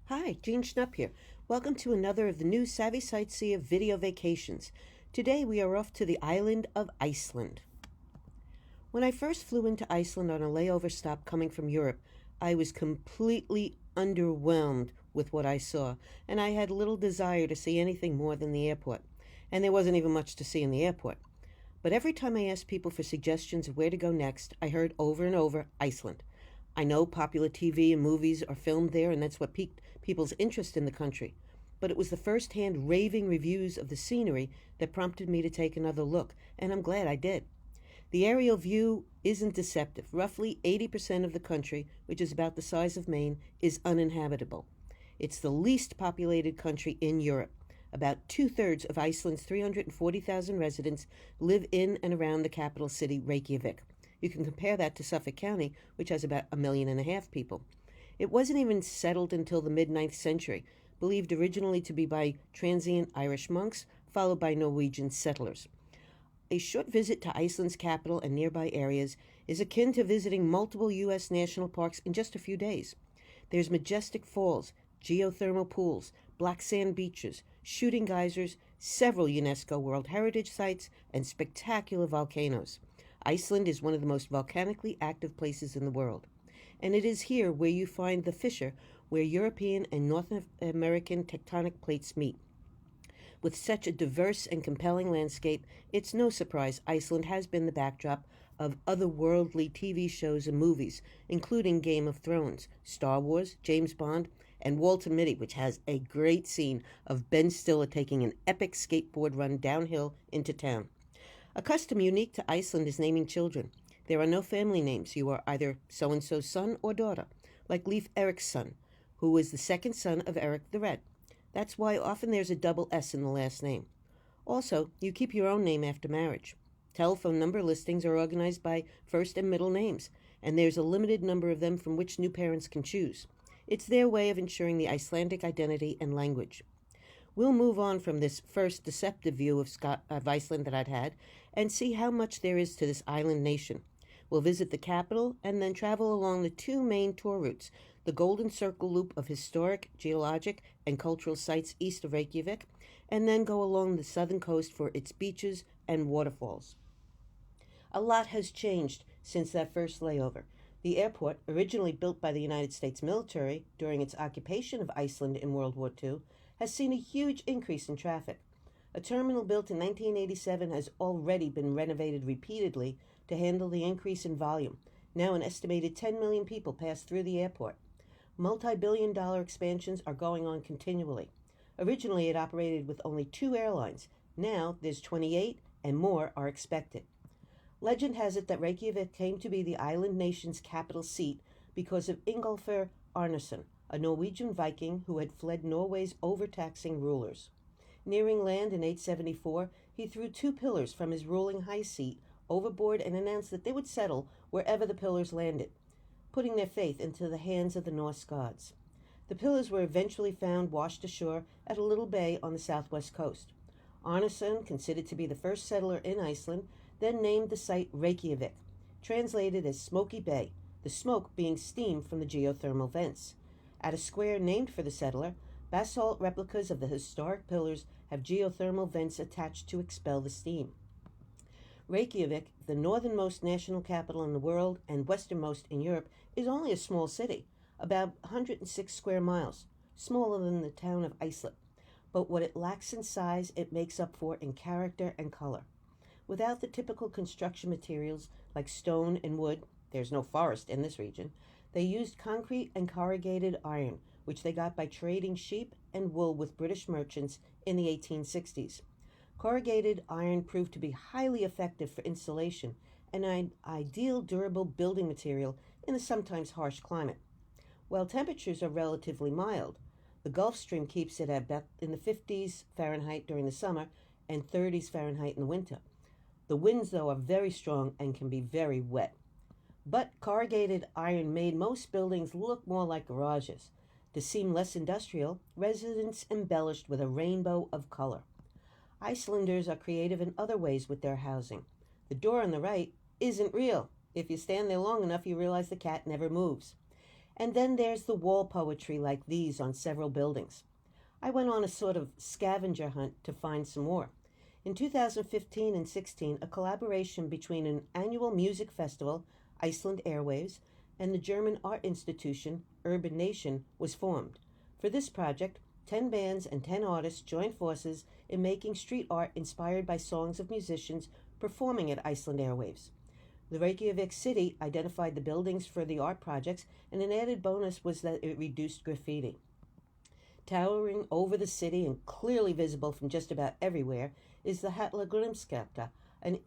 Hi, Jeanne Schnupp here. Welcome to another of the new Savvy Sightseer video vacations. Today we are off to the island of Iceland. When I first flew into Iceland on a layover stop coming from Europe, I was completely underwhelmed with what I saw, and I had little desire to see anything more than the airport. And there wasn't even much to see in the airport. But every time I asked people for suggestions of where to go next, I heard over and over Iceland. I know popular TV and movies are filmed there, and that's what piqued people's interest in the country. But it was the first-hand raving reviews of the scenery that prompted me to take another look, and I'm glad I did. The aerial view isn't deceptive. Roughly 80% of the country, which is about the size of Maine, is uninhabitable. It's the least populated country in Europe. About two-thirds of Iceland's 340,000 residents live in and around the capital city, Reykjavik. You can compare that to Suffolk County, which has about 1.5 million people. It wasn't even settled until the mid-9th century, believed originally to be by transient Irish monks, followed by Norwegian settlers. A short visit to Iceland's capital and nearby areas is akin to visiting multiple U.S. national parks in just a few days. There's majestic falls, geothermal pools, black sand beaches, shooting geysers, several UNESCO World Heritage Sites, and spectacular volcanoes. Iceland is one of the most volcanically active places in the world, and it is here where you find the fissure where European and North American tectonic plates meet. With such a diverse and compelling landscape, it's no surprise Iceland has been the backdrop of otherworldly TV shows and movies, including Game of Thrones, Star Wars, James Bond, and Walter Mitty, which has a great scene of Ben Stiller taking an epic skateboard run downhill into town. A custom unique to Iceland is naming children. There are no family names. You are either so-and-so's son or daughter, like Leif Eriksen, who was the second son of Erik the Red. That's why often there's a double S in the last name. Also, you keep your own name after marriage. Telephone number listings are organized by first and middle names, and there's a limited number of them from which new parents can choose. It's their way of ensuring the Icelandic identity and language. We'll move on from this first deceptive view of Iceland that I'd had and see how much there is to this island nation. We'll visit the capital and then travel along the two main tour routes, the Golden Circle Loop of historic, geologic, and cultural sites east of Reykjavik, and then go along the southern coast for its beaches and waterfalls. A lot has changed since that first layover. The airport, originally built by the United States military during its occupation of Iceland in World War II, has seen a huge increase in traffic. A terminal built in 1987 has already been renovated repeatedly to handle the increase in volume. Now an estimated 10 million people pass through the airport. Multi-billion-dollar expansions are going on continually. Originally it operated with only 2 airlines. Now there's 28 and more are expected. Legend has it that Reykjavik came to be the island nation's capital seat because of Ingolfur Arnarsson, a Norwegian Viking who had fled Norway's overtaxing rulers. Nearing land in 874, he threw 2 pillars from his ruling high seat overboard and announced that they would settle wherever the pillars landed, putting their faith into the hands of the Norse gods. The pillars were eventually found washed ashore at a little bay on the southwest coast. Arnarsson, considered to be the first settler in Iceland, then named the site Reykjavik, translated as Smoky Bay, the smoke being steam from the geothermal vents. At a square named for the settler, basalt replicas of the historic pillars have geothermal vents attached to expel the steam. Reykjavik, the northernmost national capital in the world and westernmost in Europe, is only a small city, about 106 square miles, smaller than the town of Iceland. But what it lacks in size, it makes up for in character and color. Without the typical construction materials like stone and wood, there's no forest in this region, they used concrete and corrugated iron, which they got by trading sheep and wool with British merchants in the 1860s. Corrugated iron proved to be highly effective for insulation and an ideal durable building material in a sometimes harsh climate. While temperatures are relatively mild, the Gulf Stream keeps it at about in the 50s Fahrenheit during the summer and 30s Fahrenheit in the winter. The winds, though, are very strong and can be very wet. But corrugated iron made most buildings look more like garages. To seem less industrial, residents embellished with a rainbow of color. Icelanders are creative in other ways with their housing. The door on the right isn't real. If you stand there long enough, you realize the cat never moves. And then there's the wall poetry like these on several buildings. I went on a sort of scavenger hunt to find some more. In 2015 and 16, a collaboration between an annual music festival, Iceland Airwaves, and the German art institution, Urban Nation, was formed. For this project, 10 bands and 10 artists joined forces in making street art inspired by songs of musicians performing at Iceland Airwaves. The Reykjavik city identified the buildings for the art projects, and an added bonus was that it reduced graffiti. Towering over the city and clearly visible from just about everywhere is the Hallgrímskirkja, an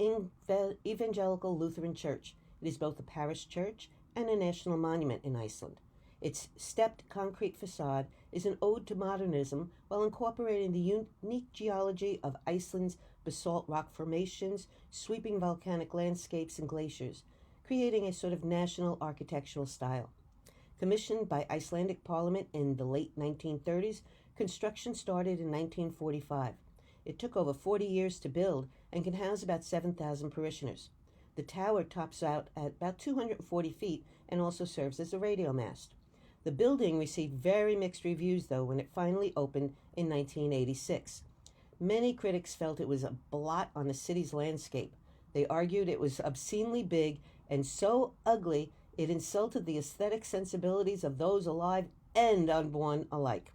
Evangelical Lutheran church. It is both a parish church and a national monument in Iceland. Its stepped concrete facade is an ode to modernism while incorporating the unique geology of Iceland's basalt rock formations, sweeping volcanic landscapes, and glaciers, creating a sort of national architectural style. Commissioned by Icelandic Parliament in the late 1930s, construction started in 1945. It took over 40 years to build and can house about 7,000 parishioners. The tower tops out at about 240 feet and also serves as a radio mast. The building received very mixed reviews, though, when it finally opened in 1986. Many critics felt it was a blot on the city's landscape. They argued it was obscenely big and so ugly it insulted the aesthetic sensibilities of those alive and unborn alike.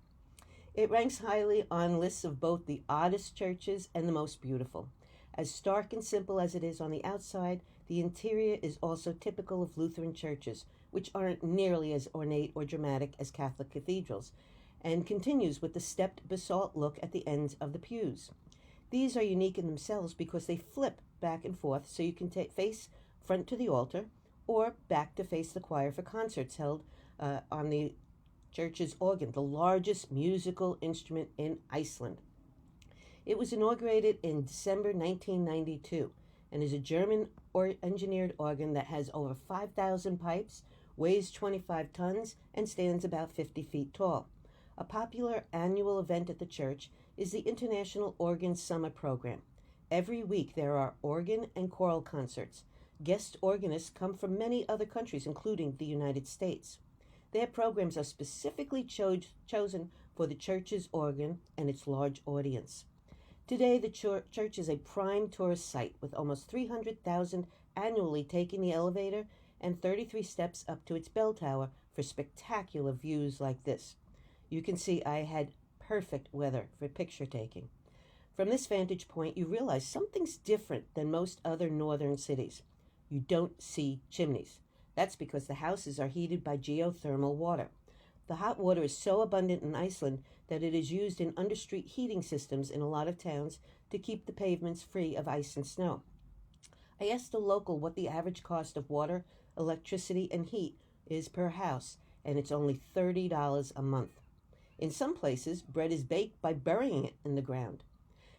It ranks highly on lists of both the oddest churches and the most beautiful. As stark and simple as it is on the outside, the interior is also typical of Lutheran churches, which aren't nearly as ornate or dramatic as Catholic cathedrals, and continues with the stepped basalt look at the ends of the pews. These are unique in themselves because they flip back and forth so you can face front to the altar or back to face the choir for concerts held on the church's organ, the largest musical instrument in Iceland. It was inaugurated in December 1992 and is a German engineered organ that has over 5,000 pipes, weighs 25 tons, and stands about 50 feet tall. A popular annual event at the church is the International Organ Summer Program. Every week there are organ and choral concerts. Guest organists come from many other countries, including the United States. Their programs are specifically chosen for the church's organ and its large audience. Today, the church is a prime tourist site with almost 300,000 annually taking the elevator and 33 steps up to its bell tower for spectacular views like this. You can see I had perfect weather for picture taking. From this vantage point, you realize something's different than most other northern cities. You don't see chimneys. That's because the houses are heated by geothermal water. The hot water is so abundant in Iceland that it is used in understreet heating systems in a lot of towns to keep the pavements free of ice and snow. I asked a local what the average cost of water, electricity, and heat is per house, and it's only $30 a month. In some places, bread is baked by burying it in the ground.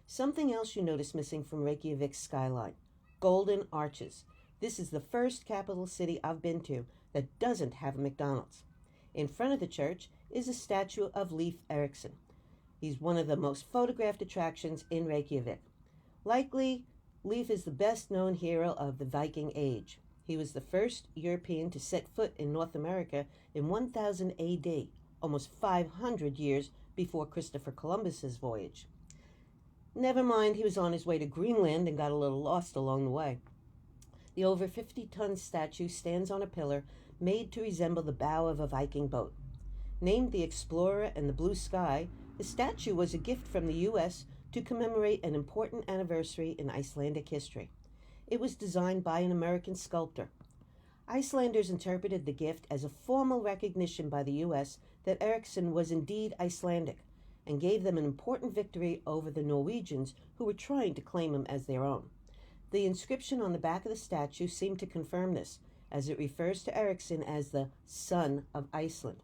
Something else you notice missing from Reykjavik's skyline: golden arches. This is the first capital city I've been to that doesn't have a McDonald's. In front of the church is a statue of Leif Eriksen. He's one of the most photographed attractions in Reykjavik. Likely, Leif is the best-known hero of the Viking Age. He was the first European to set foot in North America in 1000 AD, almost 500 years before Christopher Columbus's voyage. Never mind, he was on his way to Greenland and got a little lost along the way. The over 50-ton statue stands on a pillar made to resemble the bow of a Viking boat. Named the Explorer and the Blue Sky, the statue was a gift from the U.S. to commemorate an important anniversary in Icelandic history. It was designed by an American sculptor. Icelanders interpreted the gift as a formal recognition by the U.S. that Eriksen was indeed Icelandic, and gave them an important victory over the Norwegians who were trying to claim him as their own. The inscription on the back of the statue seemed to confirm this, as it refers to Eriksen as the Son of Iceland.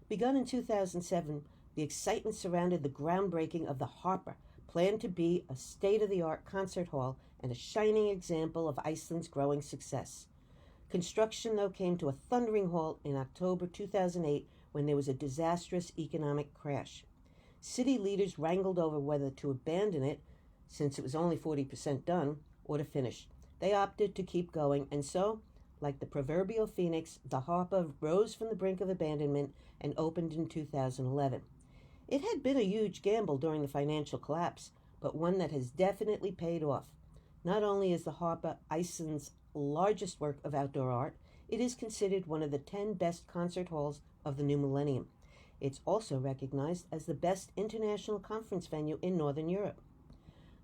Begun in 2007, the excitement surrounded the groundbreaking of the Harpa, planned to be a state-of-the-art concert hall and a shining example of Iceland's growing success. Construction, though, came to a thundering halt in October 2008 when there was a disastrous economic crash. City leaders wrangled over whether to abandon it, since it was only 40% done, or to finish. They opted to keep going, and so, Like the proverbial phoenix, the harbor rose from the brink of abandonment and opened in 2011. It had been a huge gamble during the financial collapse, but one that has definitely paid off. Not only is the harbor Iceland's largest work of outdoor art, it is considered one of the 10 best concert halls of the new millennium. It's also recognized as the best international conference venue in Northern Europe.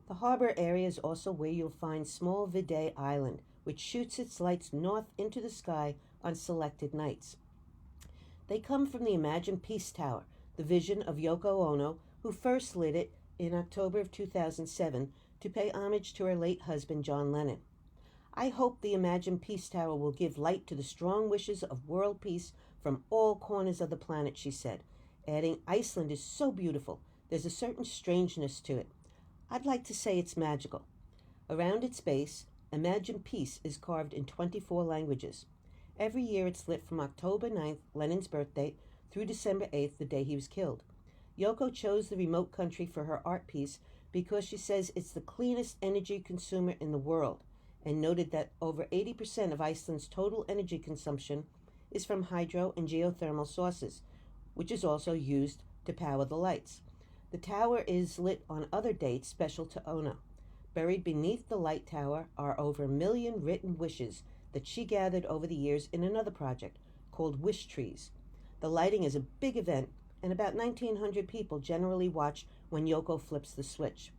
The harbor area is also where you'll find small Videy Island, which shoots its lights north into the sky on selected nights. They come from the Imagine Peace Tower, the vision of Yoko Ono, who first lit it in October of 2007 to pay homage to her late husband, John Lennon. I hope the Imagine Peace Tower will give light to the strong wishes of world peace from all corners of the planet, she said, adding, Iceland is so beautiful. There's a certain strangeness to it. I'd like to say it's magical. Around its base, Imagine Peace is carved in 24 languages. Every year it's lit from October 9th, Lennon's birthday, through December 8th, the day he was killed. Yoko chose the remote country for her art piece because she says it's the cleanest energy consumer in the world, and noted that over 80% of Iceland's total energy consumption is from hydro and geothermal sources, which is also used to power the lights. The tower is lit on other dates special to Ona. Buried beneath the light tower are over 1 million written wishes that she gathered over the years in another project called Wish Trees. The lighting is a big event, and about 1,900 people generally watch when Yoko flips the switch.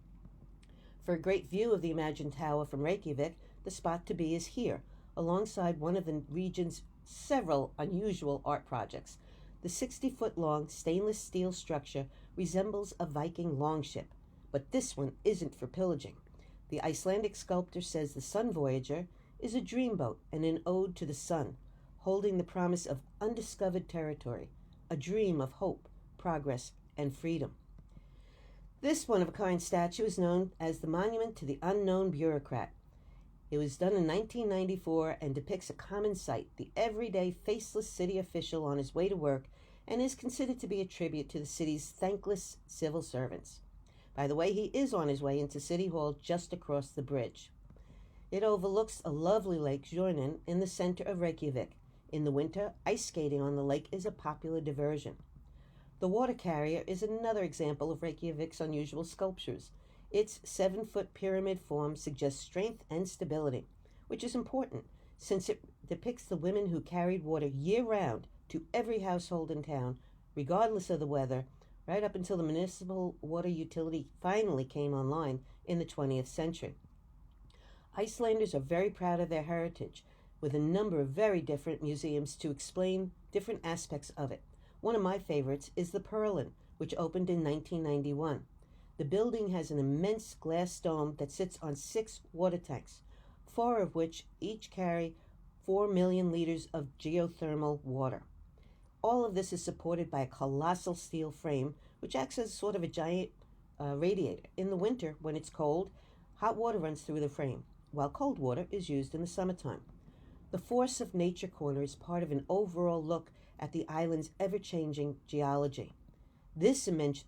For a great view of the Imagine Tower from Reykjavik, the spot to be is here, alongside one of the region's several unusual art projects. The 60-foot-long stainless steel structure resembles a Viking longship, but this one isn't for pillaging. The Icelandic sculptor says the Sun Voyager is a dreamboat and an ode to the sun, holding the promise of undiscovered territory, a dream of hope, progress, and freedom. This one-of-a-kind statue is known as the Monument to the Unknown Bureaucrat. It was done in 1994 and depicts a common sight, the everyday faceless city official on his way to work, and is considered to be a tribute to the city's thankless civil servants. By the way, he is on his way into City Hall just across the bridge. It overlooks a lovely lake, Jornen, in the center of Reykjavik. In the winter, ice skating on the lake is a popular diversion. The water carrier is another example of Reykjavik's unusual sculptures. Its 7-foot pyramid form suggests strength and stability, which is important since it depicts the women who carried water year-round to every household in town, regardless of the weather, right up until the municipal water utility finally came online in the 20th century. Icelanders are very proud of their heritage, with a number of very different museums to explain different aspects of it. One of my favorites is the Carillon, which opened in 1991. The building has an immense glass dome that sits on 6 water tanks, 4 of which each carry 4 million liters of geothermal water. All of this is supported by a colossal steel frame, which acts as sort of a giant radiator. In the winter, when it's cold, hot water runs through the frame, while cold water is used in the summertime. The Force of Nature Corner is part of an overall look at the island's ever-changing geology. This immense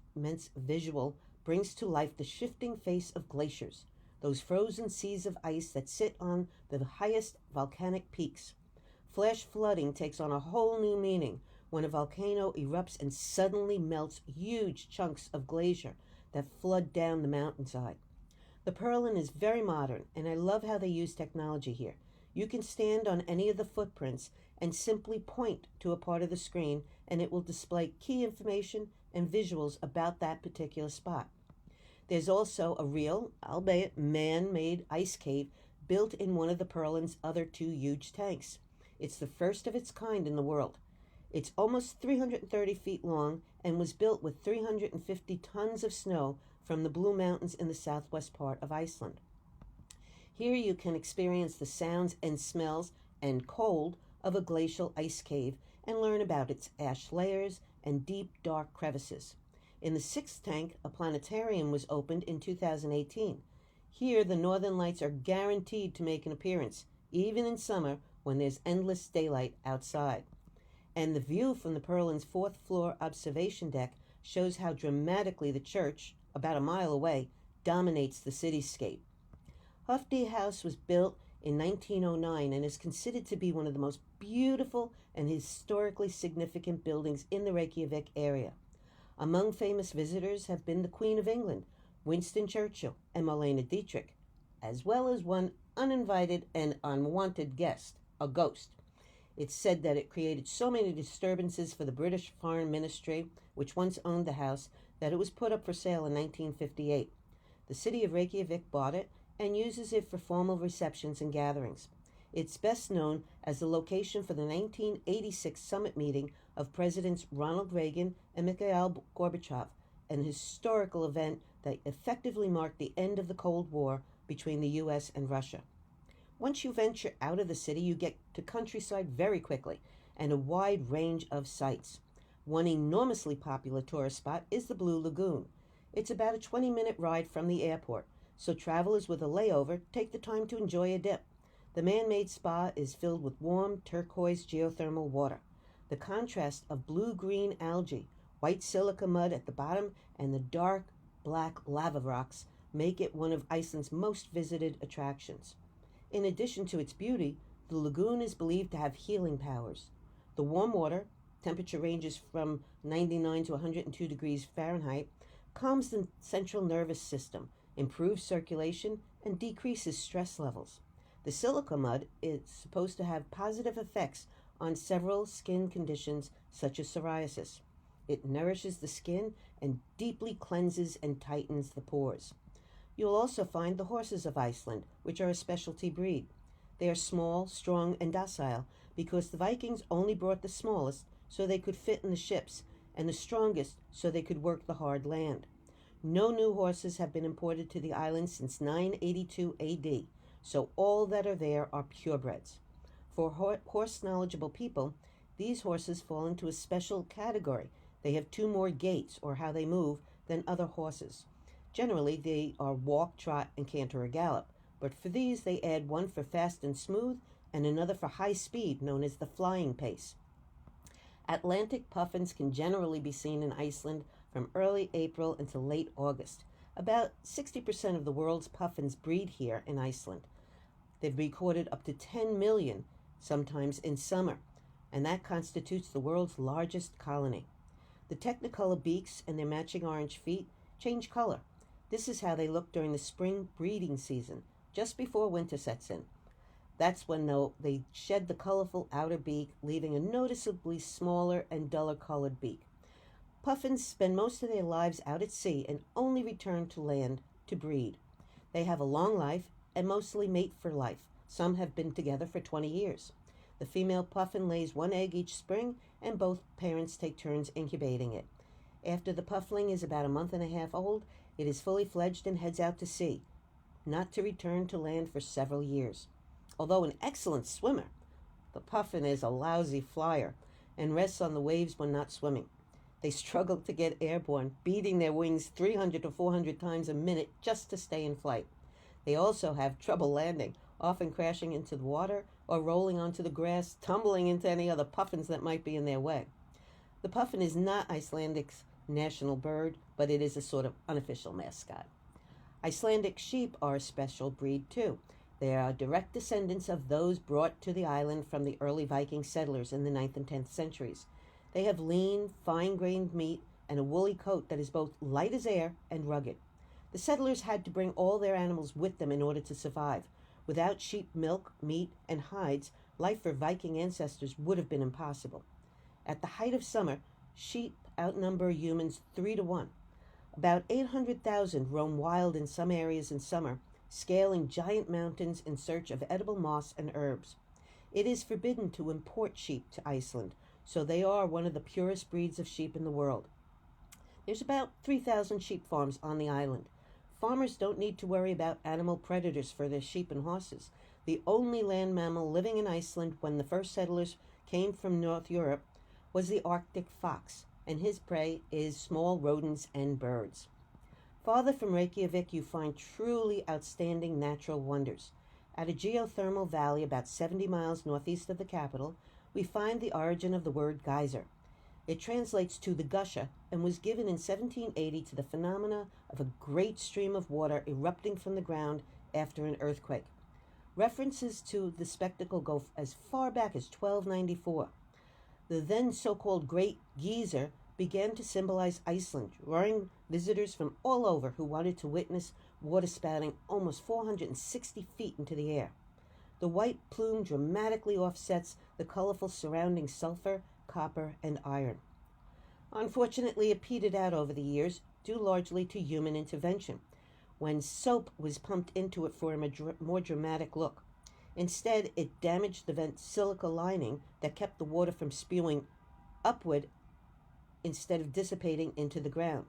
visual brings to life the shifting face of glaciers, those frozen seas of ice that sit on the highest volcanic peaks. Flash flooding takes on a whole new meaning when a volcano erupts and suddenly melts huge chunks of glacier that flood down the mountainside. The Carillon is very modern, and I love how they use technology here. You can stand on any of the footprints and simply point to a part of the screen, and it will display key information and visuals about that particular spot. There's also a real, albeit man-made ice cave built in one of the Carillon's other 2 huge tanks. It's the first of its kind in the world. It's almost 330 feet long and was built with 350 tons of snow from the Blue Mountains in the southwest part of Iceland. Here you can experience the sounds and smells and cold of a glacial ice cave and learn about its ash layers and deep, dark crevices. In the 6th tank, a planetarium was opened in 2018. Here, the northern lights are guaranteed to make an appearance, even in summer when there's endless daylight outside. And the view from the Carillon's 4th floor observation deck shows how dramatically the church, about a mile away, dominates the cityscape. Hofdi House was built in 1909 and is considered to be one of the most beautiful and historically significant buildings in the Reykjavik area. Among famous visitors have been the Queen of England, Winston Churchill, and Marlene Dietrich, as well as one uninvited and unwanted guest, a ghost. It's said that it created so many disturbances for the British Foreign Ministry, which once owned the house, that it was put up for sale in 1958. The city of Reykjavik bought it and uses it for formal receptions and gatherings. It's best known as the location for the 1986 summit meeting of Presidents Ronald Reagan and Mikhail Gorbachev, an historical event that effectively marked the end of the Cold War between the U.S. and Russia. Once you venture out of the city, you get to countryside very quickly and a wide range of sights. One enormously popular tourist spot is the Blue Lagoon. It's about a 20-minute ride from the airport, so travelers with a layover take the time to enjoy a dip. The man-made spa is filled with warm, turquoise geothermal water. The contrast of blue-green algae, white silica mud at the bottom, and the dark, black lava rocks make it one of Iceland's most visited attractions. In addition to its beauty, the lagoon is believed to have healing powers. The warm water, temperature ranges from 99 to 102 degrees Fahrenheit, calms the central nervous system, improves circulation, and decreases stress levels. The silica mud is supposed to have positive effects on several skin conditions such as psoriasis. It nourishes the skin and deeply cleanses and tightens the pores. You'll also find the horses of Iceland, which are a specialty breed. They are small, strong, and docile because the Vikings only brought the smallest so they could fit in the ships, and the strongest so they could work the hard land. No new horses have been imported to the island since 982 AD, so all that are there are purebreds. For horse-knowledgeable people, these horses fall into a special category. They have 2 more gaits, or how they move, than other horses. Generally, they are walk, trot, and canter or gallop, but for these they add one for fast and smooth and another for high speed, known as the flying pace. Atlantic puffins can generally be seen in Iceland from early April until late August. About 60% of the world's puffins breed here in Iceland. They've recorded up to 10 million, sometimes in summer, and that constitutes the world's largest colony. The technicolor beaks and their matching orange feet change color. This is how they look during the spring breeding season, just before winter sets in. That's when, though, they shed the colorful outer beak, leaving a noticeably smaller and duller colored beak. Puffins spend most of their lives out at sea and only return to land to breed. They have a long life and mostly mate for life. Some have been together for 20 years. The female puffin lays 1 egg each spring, and both parents take turns incubating it. After the puffling is about a month and a half old, it is fully fledged and heads out to sea, not to return to land for several years. Although an excellent swimmer, the puffin is a lousy flyer and rests on the waves when not swimming. They struggle to get airborne, beating their wings 300 to 400 times a minute just to stay in flight. They also have trouble landing, often crashing into the water or rolling onto the grass, tumbling into any other puffins that might be in their way. The puffin is not Icelandic's national bird, but it is a sort of unofficial mascot. Icelandic sheep are a special breed too. They are direct descendants of those brought to the island from the early Viking settlers in the 9th and 10th centuries. They have lean, fine-grained meat and a woolly coat that is both light as air and rugged. The settlers had to bring all their animals with them in order to survive. Without sheep milk, meat, and hides, life for Viking ancestors would have been impossible. At the height of summer, sheep outnumber humans 3 to 1. About 800,000 roam wild in some areas in summer, scaling giant mountains in search of edible moss and herbs. It is forbidden to import sheep to Iceland, so they are one of the purest breeds of sheep in the world. There's about 3,000 sheep farms on the island. Farmers don't need to worry about animal predators for their sheep and horses. The only land mammal living in Iceland when the first settlers came from North Europe was the Arctic fox, and his prey is small rodents and birds. Farther from Reykjavik, you find truly outstanding natural wonders. At a geothermal valley about 70 miles northeast of the capital, we find the origin of the word geyser. It translates to the gusher and was given in 1780 to the phenomena of a great stream of water erupting from the ground after an earthquake. References to the spectacle go as far back as 1294. The then so-called Great Geyser began to symbolize Iceland, drawing visitors from all over who wanted to witness water spouting almost 460 feet into the air. The white plume dramatically offsets the colorful surrounding sulfur, copper, and iron. Unfortunately, it petered out over the years, due largely to human intervention, when soap was pumped into it for a more dramatic look. Instead, it damaged the vent's silica lining that kept the water from spewing upward instead of dissipating into the ground.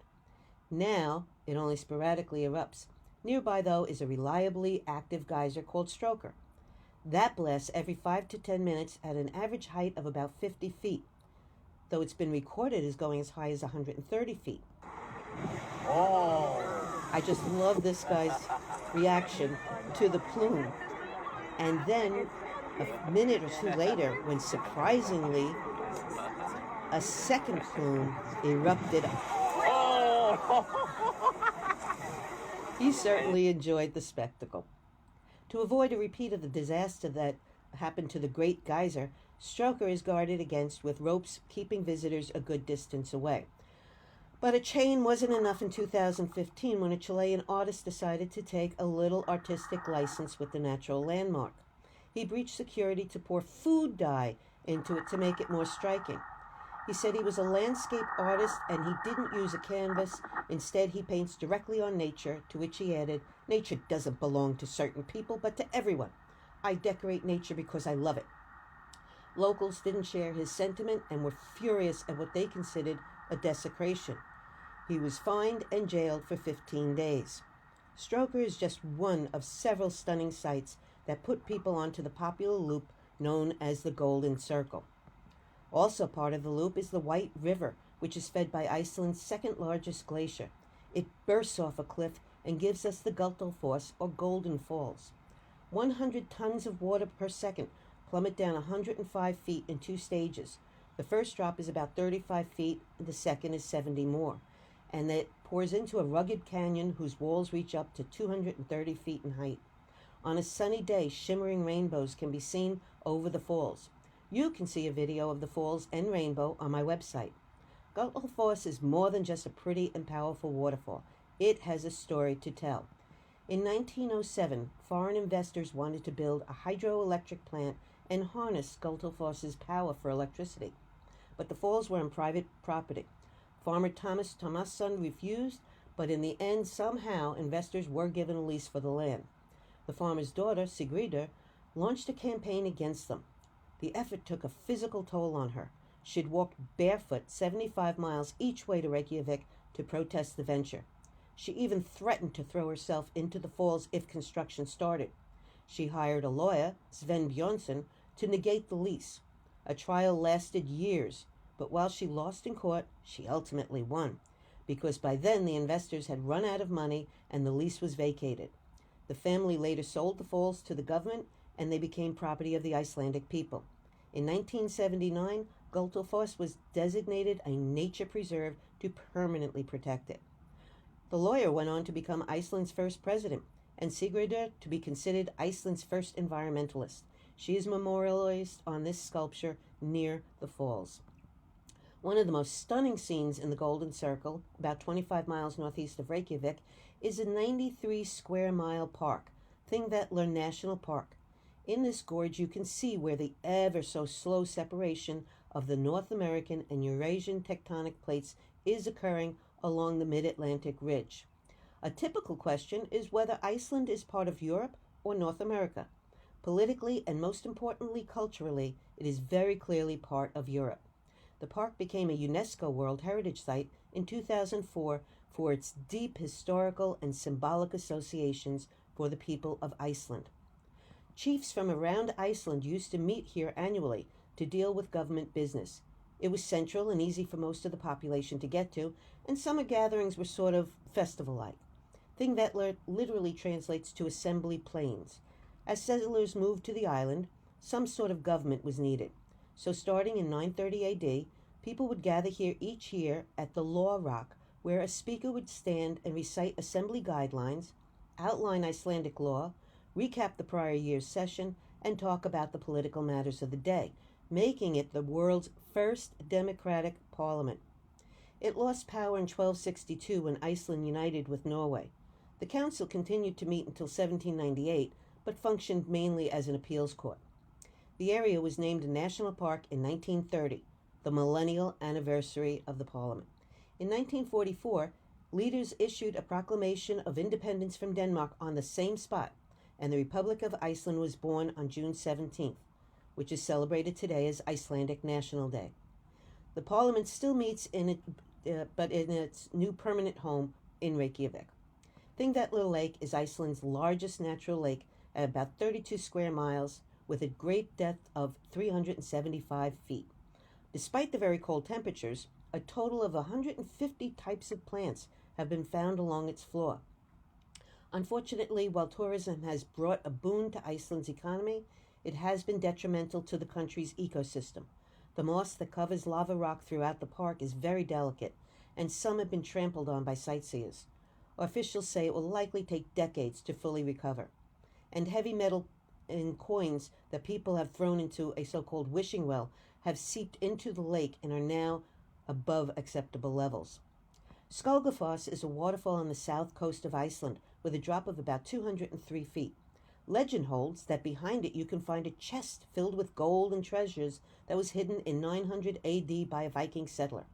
Now, it only sporadically erupts. Nearby, though, is a reliably active geyser called Stroker. That blasts every 5 to 10 minutes at an average height of about 50 feet, though it's been recorded as going as high as 130 feet. Oh! I just love this guy's reaction to the plume. And then, a minute or two later, when surprisingly, a second plume erupted. Oh! He certainly enjoyed the spectacle. To avoid a repeat of the disaster that happened to the Great Geyser, Stroker is guarded against with ropes keeping visitors a good distance away. But a chain wasn't enough in 2015 when a Chilean artist decided to take a little artistic license with the natural landmark. He breached security to pour food dye into it to make it more striking. He said he was a landscape artist and he didn't use a canvas. Instead, he paints directly on nature, to which he added, "Nature doesn't belong to certain people, but to everyone. I decorate nature because I love it." Locals didn't share his sentiment and were furious at what they considered a desecration. He was fined and jailed for 15 days. Stroker is just one of several stunning sights that put people onto the popular loop known as the Golden Circle. Also part of the loop is the White River, which is fed by Iceland's second largest glacier. It bursts off a cliff and gives us the Gullfoss, or Golden Falls. 100 tons of water per second plummet down 105 feet in 2 stages. The first drop is about 35 feet, the second is 70 more, and it pours into a rugged canyon whose walls reach up to 230 feet in height. On a sunny day, shimmering rainbows can be seen over the falls. You can see a video of the falls and rainbow on my website. Gullfoss is more than just a pretty and powerful waterfall. It has a story to tell. In 1907, foreign investors wanted to build a hydroelectric plant and harness Gullfoss's power for electricity. But the falls were on private property. Farmer Thomas Thomasson refused, but in the end, somehow, investors were given a lease for the land. The farmer's daughter, Sigríður, launched a campaign against them. The effort took a physical toll on her. She'd walked barefoot 75 miles each way to Reykjavik to protest the venture. She even threatened to throw herself into the falls if construction started. She hired a lawyer, Sven Björnsson, to negate the lease. A trial lasted years, but while she lost in court, she ultimately won, because by then the investors had run out of money and the lease was vacated. The family later sold the falls to the government, and they became property of the Icelandic people. In 1979, Gullfoss was designated a nature preserve to permanently protect it. The lawyer went on to become Iceland's first president, and Sigríður to be considered Iceland's first environmentalist. She is memorialized on this sculpture near the falls. One of the most stunning scenes in the Golden Circle, about 25 miles northeast of Reykjavik, is a 93-square-mile park, Thingvellir National Park. In this gorge, you can see where the ever-so-slow separation of the North American and Eurasian tectonic plates is occurring along the mid-Atlantic ridge. A typical question is whether Iceland is part of Europe or North America. Politically and most importantly culturally, it is very clearly part of Europe. The park became a UNESCO World Heritage Site in 2004 for its deep historical and symbolic associations for the people of Iceland. Chiefs from around Iceland used to meet here annually to deal with government business. It was central and easy for most of the population to get to, and summer gatherings were sort of festival-like. Thingvellir literally translates to assembly plains. As settlers moved to the island, some sort of government was needed. So starting in 930 AD, people would gather here each year at the Law Rock, where a speaker would stand and recite assembly guidelines, outline Icelandic law, recap the prior year's session, and talk about the political matters of the day, making it the world's first democratic parliament. It lost power in 1262 when Iceland united with Norway. The council continued to meet until 1798, but functioned mainly as an appeals court. The area was named a national park in 1930, the millennial anniversary of the parliament. In 1944, leaders issued a proclamation of independence from Denmark on the same spot, and the Republic of Iceland was born on June 17th, which is celebrated today as Icelandic National Day. The parliament still meets but in its new permanent home in Reykjavik. Thingvellir Lake is Iceland's largest natural lake at about 32 square miles with a great depth of 375 feet. Despite the very cold temperatures, a total of 150 types of plants have been found along its floor. Unfortunately, while tourism has brought a boon to Iceland's economy, it has been detrimental to the country's ecosystem. The moss that covers lava rock throughout the park is very delicate, and some have been trampled on by sightseers. Officials say it will likely take decades to fully recover. And heavy metal and coins that people have thrown into a so-called wishing well have seeped into the lake and are now above acceptable levels. Skografos is a waterfall on the south coast of Iceland with a drop of about 203 feet. Legend holds that behind it you can find a chest filled with gold and treasures that was hidden in 900 AD by a Viking settler.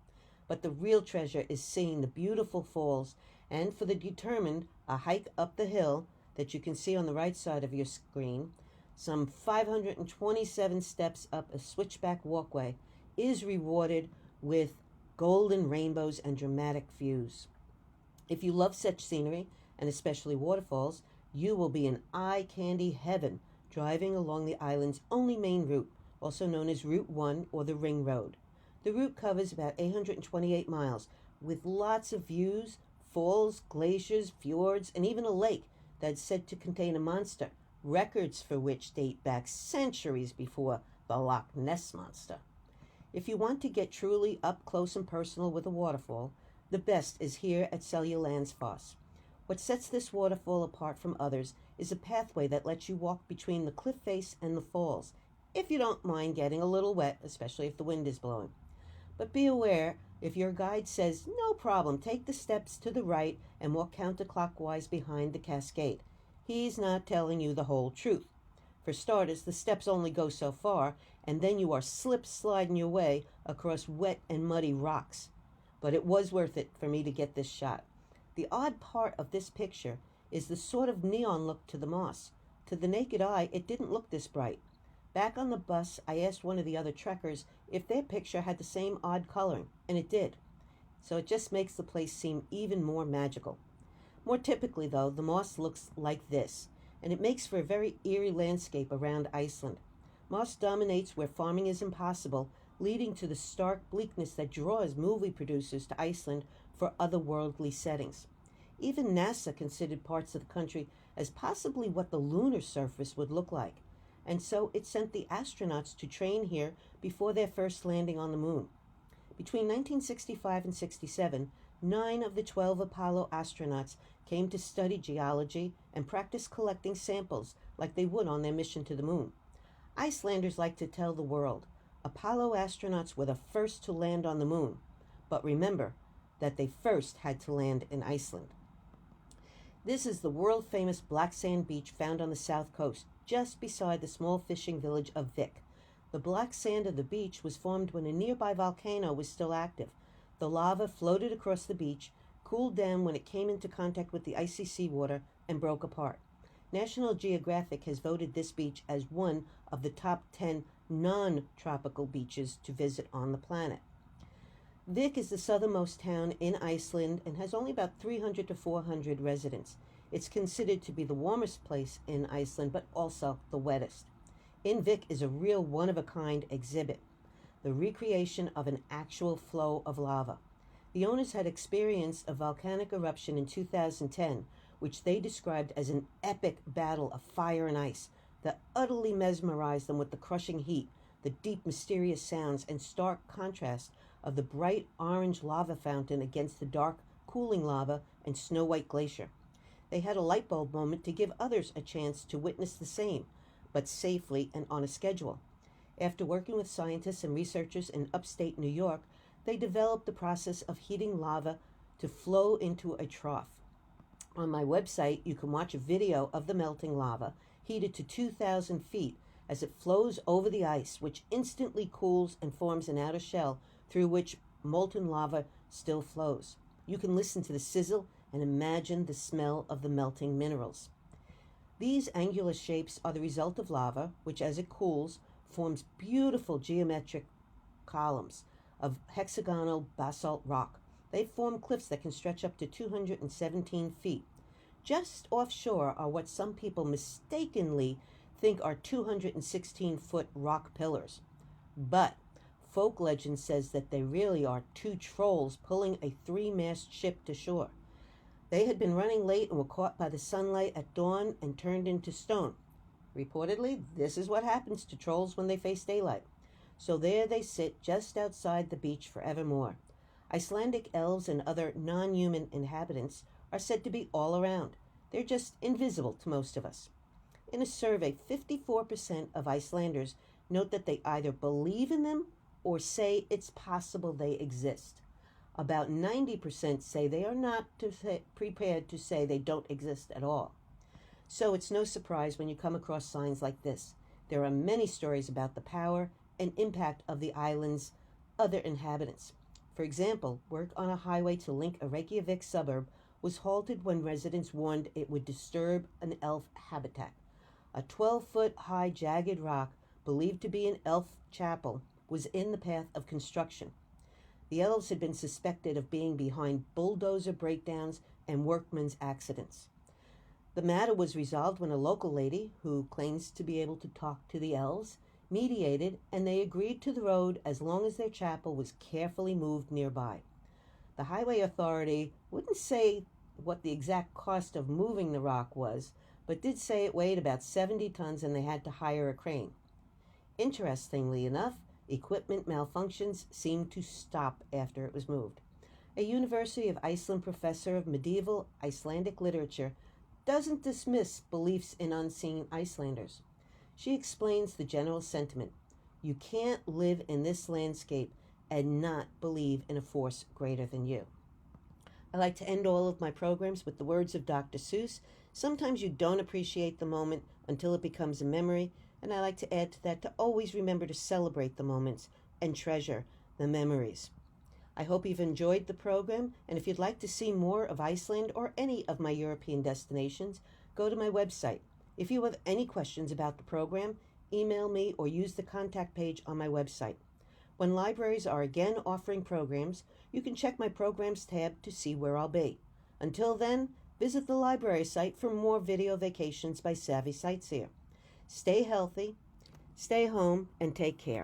But the real treasure is seeing the beautiful falls, and for the determined, a hike up the hill that you can see on the right side of your screen, some 527 steps up a switchback walkway, is rewarded with golden rainbows and dramatic views. If you love such scenery, and especially waterfalls, you will be in eye-candy heaven driving along the island's only main route, also known as Route 1 or the Ring Road. The route covers about 828 miles, with lots of views, falls, glaciers, fjords, and even a lake that's said to contain a monster, records for which date back centuries before the Loch Ness Monster. If you want to get truly up close and personal with a waterfall, the best is here at Seljalandsfoss. What sets this waterfall apart from others is a pathway that lets you walk between the cliff face and the falls, if you don't mind getting a little wet, especially if the wind is blowing. But be aware, if your guide says, no problem, take the steps to the right and walk counterclockwise behind the cascade, he's not telling you the whole truth. For starters, the steps only go so far, and then you are sliding your way across wet and muddy rocks. But it was worth it for me to get this shot. The odd part of this picture is the sort of neon look to the moss. To the naked eye, it didn't look this bright. Back on the bus, I asked one of the other trekkers if their picture had the same odd coloring, and it did. So it just makes the place seem even more magical. More typically, though, the moss looks like this, and it makes for a very eerie landscape around Iceland. Moss dominates where farming is impossible, leading to the stark bleakness that draws movie producers to Iceland for otherworldly settings. Even NASA considered parts of the country as possibly what the lunar surface would look like, and so it sent the astronauts to train here before their first landing on the moon. Between 1965 and 67, 9 of the 12 Apollo astronauts came to study geology and practice collecting samples like they would on their mission to the moon. Icelanders like to tell the world, Apollo astronauts were the first to land on the moon, but remember that they first had to land in Iceland. This is the world-famous black sand beach found on the south coast, just beside the small fishing village of Vik. The black sand of the beach was formed when a nearby volcano was still active. The lava floated across the beach, cooled down when it came into contact with the icy seawater, and broke apart. National Geographic has voted this beach as one of the top 10 non-tropical beaches to visit on the planet. Vik is the southernmost town in Iceland and has only about 300 to 400 residents. It's considered to be the warmest place in Iceland, but also the wettest. In Vik is a real one-of-a-kind exhibit, the recreation of an actual flow of lava. The owners had experienced a volcanic eruption in 2010, which they described as an epic battle of fire and ice that utterly mesmerized them with the crushing heat, the deep mysterious sounds, and stark contrast of the bright orange lava fountain against the dark cooling lava and snow-white glacier. they had a light bulb moment to give others a chance to witness the same, but safely and on a schedule. After working with scientists and researchers in upstate New York, they developed the process of heating lava to flow into a trough. On my website, you can watch a video of the melting lava, heated to 2,000 feet, as it flows over the ice, which instantly cools and forms an outer shell through which molten lava still flows. You can listen to the sizzle and imagine the smell of the melting minerals. These angular shapes are the result of lava, which as it cools, forms beautiful geometric columns of hexagonal basalt rock. They form cliffs that can stretch up to 217 feet. Just offshore are what some people mistakenly think are 216-foot rock pillars. But folk legend says that they really are two trolls pulling a 3-mast ship to shore. They had been running late and were caught by the sunlight at dawn and turned into stone. Reportedly, this is what happens to trolls when they face daylight. So there they sit just outside the beach forevermore. Icelandic elves and other non-human inhabitants are said to be all around. They're just invisible to most of us. In a survey, 54% of Icelanders note that they either believe in them or say it's possible they exist. About 90% say they are not prepared to say they don't exist at all. So it's no surprise when you come across signs like this. There are many stories about the power and impact of the island's other inhabitants. For example, work on a highway to link a Reykjavik suburb was halted when residents warned it would disturb an elf habitat. A 12-foot-high jagged rock, believed to be an elf chapel, was in the path of construction. The elves had been suspected of being behind bulldozer breakdowns and workmen's accidents. The matter was resolved when a local lady, who claims to be able to talk to the elves, mediated, and they agreed to the road as long as their chapel was carefully moved nearby. The highway authority wouldn't say what the exact cost of moving the rock was, but did say it weighed about 70 tons and they had to hire a crane. Interestingly enough, equipment malfunctions seemed to stop after it was moved. A University of Iceland professor of medieval Icelandic literature doesn't dismiss beliefs in unseen Icelanders. She explains the general sentiment. You can't live in this landscape and not believe in a force greater than you. I like to end all of my programs with the words of Dr. Seuss. Sometimes you don't appreciate the moment until it becomes a memory, and I like to add to that to always remember to celebrate the moments and treasure the memories. I hope you've enjoyed the program, and if you'd like to see more of Iceland or any of my European destinations, go to my website. If you have any questions about the program, email me or use the contact page on my website. When libraries are again offering programs, you can check my programs tab to see where I'll be. Until then, visit the library site for more video vacations by Savvy Sightseer. Stay healthy, stay home, and take care.